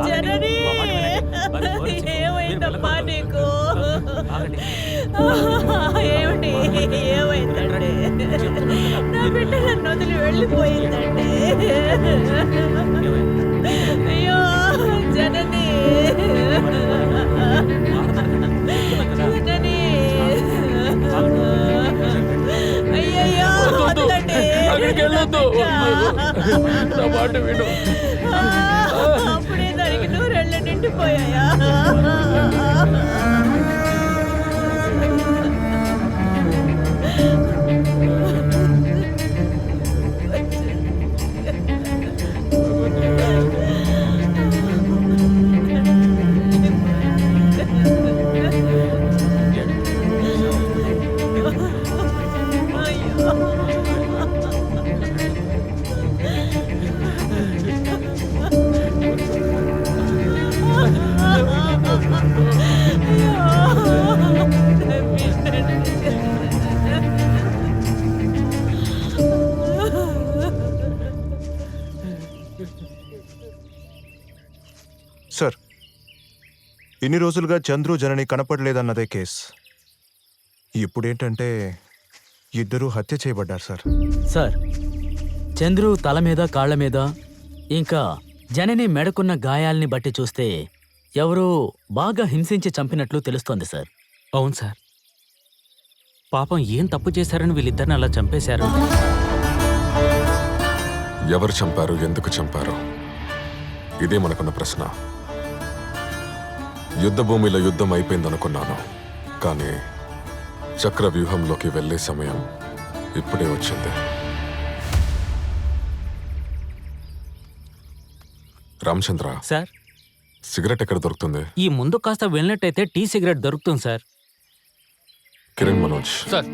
జనని ఏమైందమ్మా నీకు? ఏమిటి ఏమైందండి? నా బిడ్డ నన్ను వదిలి వెళ్ళిపోయిందండి. అయ్యో జనని జనని అయ్యయ్యో వదలండి. అప్పుడే దానికి నూరెళ్ళ నిండిపోయాయా? సార్, ఇన్ని రోజులుగా చంద్రు జనని కనపడలేదన్నదే కేస్. ఇప్పుడేంటంటే ఇద్దరూ హత్య చేయబడ్డారు సార్. సార్, చంద్రు తల మీద కాళ్ల మీద ఇంకా జనని మెడకున్న గాయాల్ని బట్టి చూస్తే ఎవరో బాగా హింసించి చంపినట్లు తెలుస్తోంది సార్. అవును సార్, పాపం ఏం తప్పు చేశారని వీళ్ళిద్దరిని అలా చంపేశారు. ఎవరు చంపారు, ఎందుకు చంపారు, ఇదే మనకున్న ప్రశ్న. యుద్ధ భూమిలో యుద్ధం అయిపోయిందనుకున్నాను, కానీ చక్ర వ్యూహంలోకి వెళ్లే సమయం ఇప్పుడే వచ్చింది. రామచంద్ర సార్, సిగరెట్ ఎక్కడ దొరుకుతుంది? ఈ ముందు కాస్త వెళ్ళినట్టయితే టీ సిగరెట్ దొరుకుతుంది సార్. కిరణ్ మనోజ్ సార్,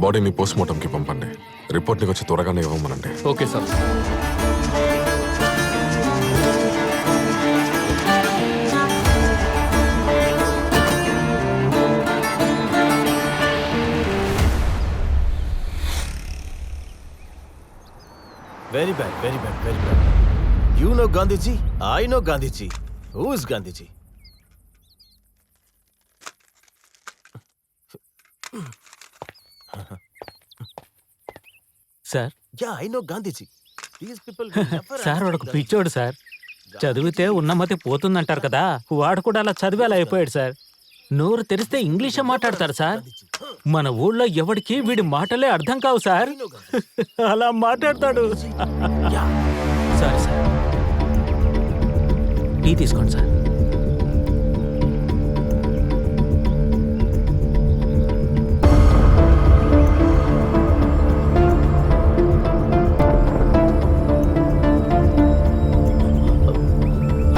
బాడీని పోస్ట్మార్టంకి పంపండి. రిపోర్ట్ని వచ్చి త్వరగానే ఇవ్వమనండి. Okay sir. Very bad, very bad, very bad. You know Gandhiji, I know Gandhiji. Who is Gandhiji? Sir, Yeah, I know Gandhiji. These people will never sir వాడు ఒక understand పిచ్చోడు సార్. చదివితే ఉన్నమతి పోతుందంటారు కదా, వాడు కూడా అలా చదివి అలా అయిపోయాడు సార్. నోరు తెరిస్తే ఇంగ్లీషే మాట్లాడతారు సార్. మన ఊళ్ళో ఎవడికి వీడి మాటలే అర్థం కావు సార్. అలా మాట్లాడతాడు. సరే సార్, టీ తీసుకోండి సార్.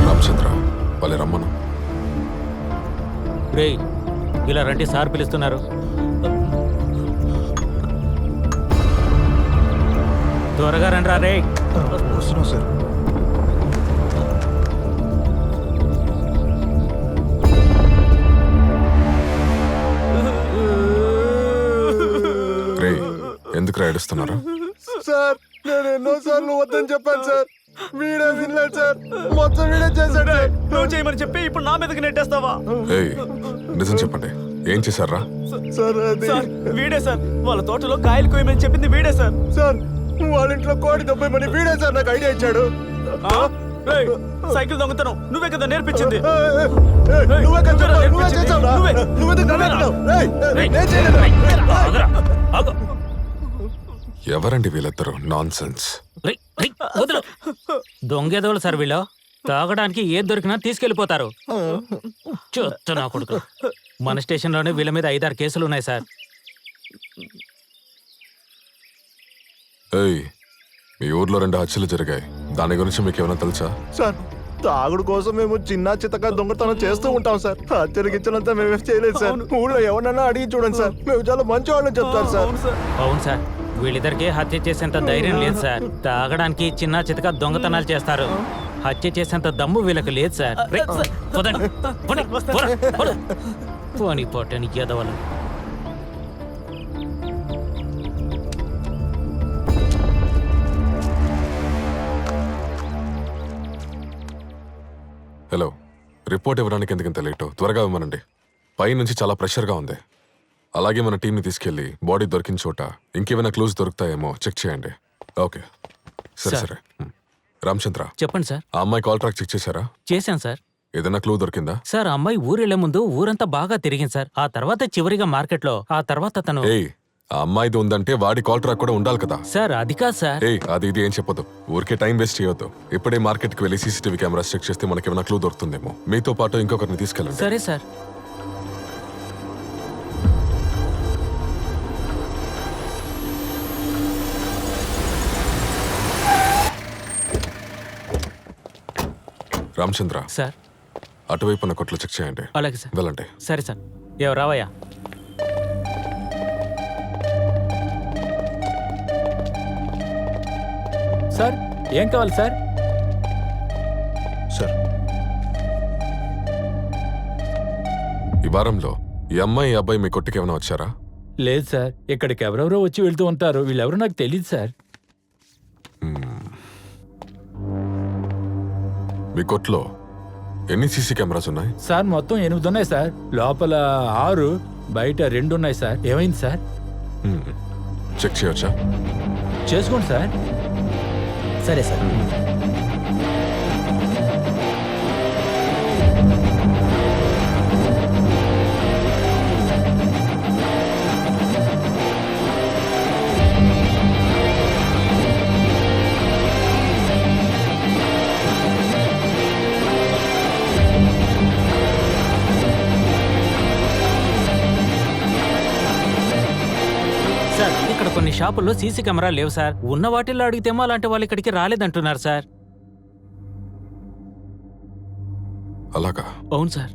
రామచంద్ర వాళ్ళే రమ్మను. రేయ్, ఇలా రండి, సార్ పిలుస్తున్నారు. త్వరగా రండి రా రే. వస్తున్నాం సార్. రే, ఎందుకు ఏడుస్తున్నారు? సార్, నేను ఎన్నోసార్లు వద్దని చెప్పాను సార్. వీడే వినలేదు సార్. మొత్తం వీడే చేశాడు. నువ్వు చేయమని చెప్పి ఇప్పుడు నా మీదకి నెట్టేస్తావా? ఏయ్, నిజం చెప్పండి, ఏం చేశారా? సార్, సార్, వీడే సార్. వాళ్ళ తోటలో కాయలు కోయమని చెప్పింది వీడే సార్. సార్, వాళ్ళ ఇంట్లో కోడి దొబ్బేమని వీడే సార్ నాకు ఐడియా ఇచ్చాడు. సైకిల్ దొంగతనం నువ్వే కదా నేర్పించింది. నువ్వే కదా చెప్పావు, నువ్వే చేసావురా? నువ్వెందుకు నన్ను అంటున్నావు? నేను చేయలేదురా. ఎవరండి వీళ్ళిద్దరు? Non sense. దొంగేదోళ్ళు సార్ వీళ్ళు. తాగడానికి ఏది దొరికినా తీసుకెళ్లిపోతారు. చూస్తా నా కొడుకు. మన స్టేషన్లోనే వీళ్ళ మీద 5-6 కేసులు ఉన్నాయి సార్. ఏయ్, మీ ఊర్లో 2 హత్యలు జరిగాయి. దాని గురించి మీకు ఏమైనా తెలుసా? సార్, తాగుడు కోసం మేము చిన్న చితక దొంగతనం చేస్తూ ఉంటాం సార్. హత్యలకిచ్చినంత మేమే చేయలేదు సార్. ఊళ్ళో ఎవరన్నా అడిగి చూడండి సార్, మేము చాలా మంచి వాళ్ళని చెప్తారు సార్. అవును సార్, వీళ్ళిద్దరికి హత్య చేసేంత ధైర్యం లేదు సార్. తాగడానికి చిన్న చితక దొంగతనాలు చేస్తారు. హత్య చేసేంత దమ్ము వీళ్ళకి లేదు సార్. పోనీ పోటని ఎదవలు. రిపోర్ట్ ఇవ్వడానికి ఎందుకంత లేటు? త్వరగా ఇవ్వమనండి. పై నుంచి చాలా ప్రెషర్గా ఉంది. అలాగే మన టీంని తీసుకెళ్లి బాడీ దొరికిన చోట ఇంకేమైనా క్లూస్ దొరుకుతాయేమో చెక్ చేయండి. ఓకే సరే సార్. సరే. రామచంద్ర, చెప్పండి సార్. ఆ అమ్మాయి కాల్ ట్రాక్ చెక్ చేశారా? చేశాను సార్. ఏదైనా క్లూ దొరికిందా? సార్ ఆ అమ్మాయి ఊరెళ్లే ముందు ఊరంతా బాగా తిరిగింది సార్. ఆ తర్వాత చివరిగా మార్కెట్లో, ఆ తర్వాత తను ఏయ్, ఆ అమ్మాయిది ఉందంటే వాడి కాల్ ట్రాక్ కూడా ఉండాలి కదా. సార్ అది కాదు సార్. ఏయ్, అది ఇది ఏం చెప్పొద్దు. ఊరికే టైం వేస్ట్ చేయొద్దు. ఇప్పుడే మార్కెట్కి వెళ్ళి సీసీటీవీ కెమెరాస్ చెక్ చేస్తే మనకేమైనా క్లూ దొరుకుతుందేమో. మీతో పాటు ఇంకొకరిని తీసుకెళ్ళండి. సరే సార్. రామచంద్ర, సార్ అటువైపు ఉన్న కొట్లు చెక్ చేయండి. అలాగే సార్. వెళ్ళండి. సరే సార్. రావయ్యా. సార్ ఏం కావాలి సార్? సార్ ఈ వారంలో ఈ అమ్మాయి అబ్బాయి మీ కొట్టుకి ఏమైనా వచ్చారా? లేదు సార్, ఇక్కడికి ఎవరెవరో వచ్చి వెళ్తూ ఉంటారు. వీళ్ళెవరో నాకు తెలియదు సార్. మీ కొట్లో ఎన్ని సీసీ కెమెరాస్ ఉన్నాయి? సార్ మొత్తం 8 ఉన్నాయి సార్. లోపల 6, బయట 2 ఉన్నాయి సార్. ఏమైంది సార్? చెక్ చేయొచ్చా? చేసుకోండి సార్. సరే సార్. సార్ ఇక్కడ కొన్ని షాపుల్లో సీసీ కెమెరాలు లేవు సార్. ఉన్న వాటిల్లో అడిగితేమో అలాంటి వాళ్ళు ఇక్కడికి రాలేదంటున్నారు సార్. అలాగా? అవును సార్.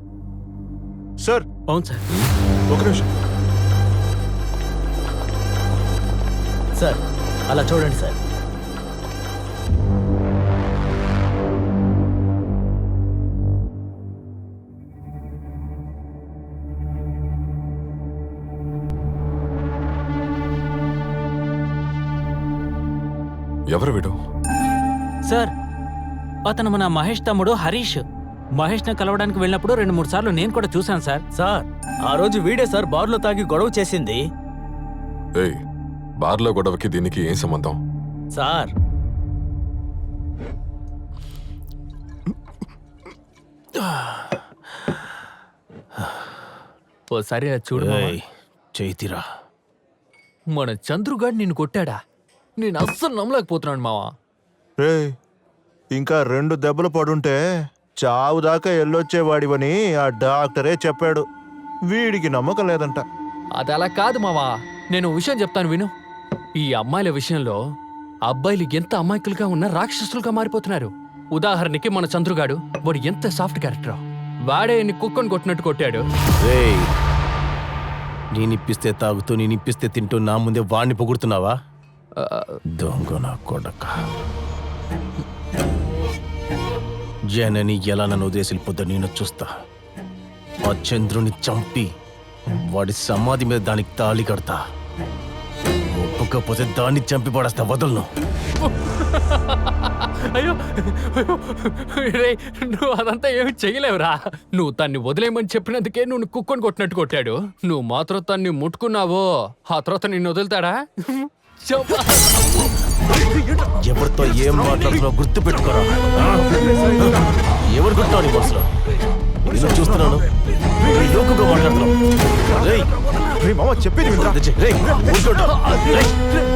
సార్ అవును సార్. ఒక నిమిషం. సార్ అలా చూడండి సార్. ఎవరు వీడు? సార్ అతను మన మహేష్ తమ్ముడు హరీష్. మహేష్ని కలవడానికి వెళ్ళినప్పుడు 2-3 సార్లు నేను కూడా చూశాను సార్. సార్ ఆ రోజు వీడే సార్ బార్లో తాగి గొడవ చేసింది. ఏయ్, బార్లో గొడవకి దీనికి ఏం సంబంధం? సార్ ఓసారి అది చూడు మావా. చైతిరా, మన చంద్రుగాడు నిన్ను కొట్టాడా? నేను అస్సలు నమ్మలేకపోతున్నాను మావా. రే, ఇంకా 2 దెబ్బలు పడుంటే చావు దాకా ఎల్లొచ్చేవాడివని ఆ డాక్టరే చెప్పాడు. వీడికి నమ్మకం లేదంట. అది అలా కాదు మావా. నేను విషయం చెప్తాను విను. ఈ అమ్మాయిల విషయంలో అబ్బాయిలు ఎంత అమాయకులుగా ఉన్నా రాక్షసులుగా మారిపోతున్నారు. ఉదాహరణకి మన చంద్రుగాడు, వాడు ఎంత సాఫ్ట్ క్యారెక్టర్. వాడే ఎన్ని కుక్కను కొట్టినట్టు కొట్టాడు. రేయ్, నేనిప్పిస్తే తాగుతూ నేనిప్పిస్తే తింటూ నా ముందే వాణ్ణి పొగుడుతున్నావా? దొంగ నా కొడక. జనని ఎలా నన్ను వదిలేసిపోద్దో నేను చూస్తా. ఆ చంద్రుని చంపి వాడి సమాధి మీద దానికి తాళి కడతా. ఒప్పుకపోతే దాన్ని చంపి పడేస్తా, వదలను. అయ్యో రే, నువ్వు అదంతా ఏమి చెయ్యలేవురా. నువ్వు తన్ని వదిలేయమని చెప్పినందుకే నువ్వు కుక్కను కొట్టినట్టు కొట్టాడు. నువ్వు మాత్రం తన్ని ముట్టుకున్నావో ఆ తర్వాత నిన్ను వదులుతాడా? ఎవరితో ఏం మాట్లాడుతున్నావు గుర్తు పెట్టుకోరా. ఎవరు గుర్తావు నీ మనసులో? నేను చూస్తున్నాను, లోకుగా మాట్లాడుతున్నావు. రేయ్, రే మామ, చెప్పేది వినరా? రేయ్, ఊరుకోండి.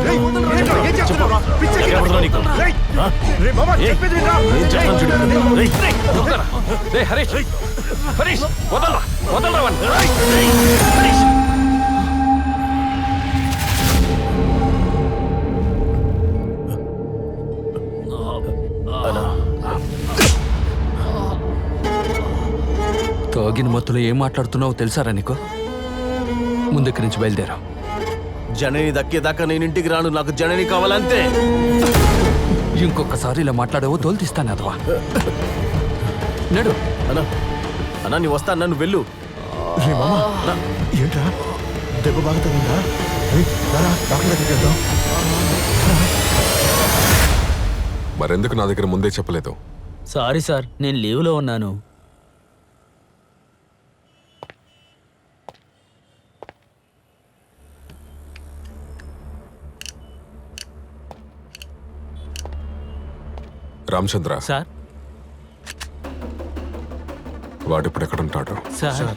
రేయ్, ఎవరితో నీకు? ఆ? రే మామ, ఏయ్, చెప్పేది వినరా? ఏం చెప్తాను చూడు. రేయ్, రే హరీష్, హరీష్ వదలరా, వదలరా వాణ్ణి. హరీష్. తాగిన మత్తులో ఏం మాట్లాడుతున్నావో తెలుసారా నీకు? ముందుకి నుంచి బయలుదేరా. జనని దక్కేదాకా నేను ఇంటికి రాను. నాకు జనని కావాలంతే. ఇంకొకసారి ఇలా మాట్లాడావో తోలుతీస్తాను అదవా. నడు. అన్నా, అన్నా, నీ వస్తా, నన్ను వెళ్ళు. రే మామ, ఏంట్రా దెబ్బ బాగా తగ్గిందా? డాక్టర్ దగ్గరికి వెళ్దాం. మరెందుకు నా దగ్గర ముందే చెప్పలేదు? సారీ సార్, నేను లీవ్లో ఉన్నాను. రామచంద్ర సార్ వాడిప్పుడు ఎక్కడుంటాడు? సార్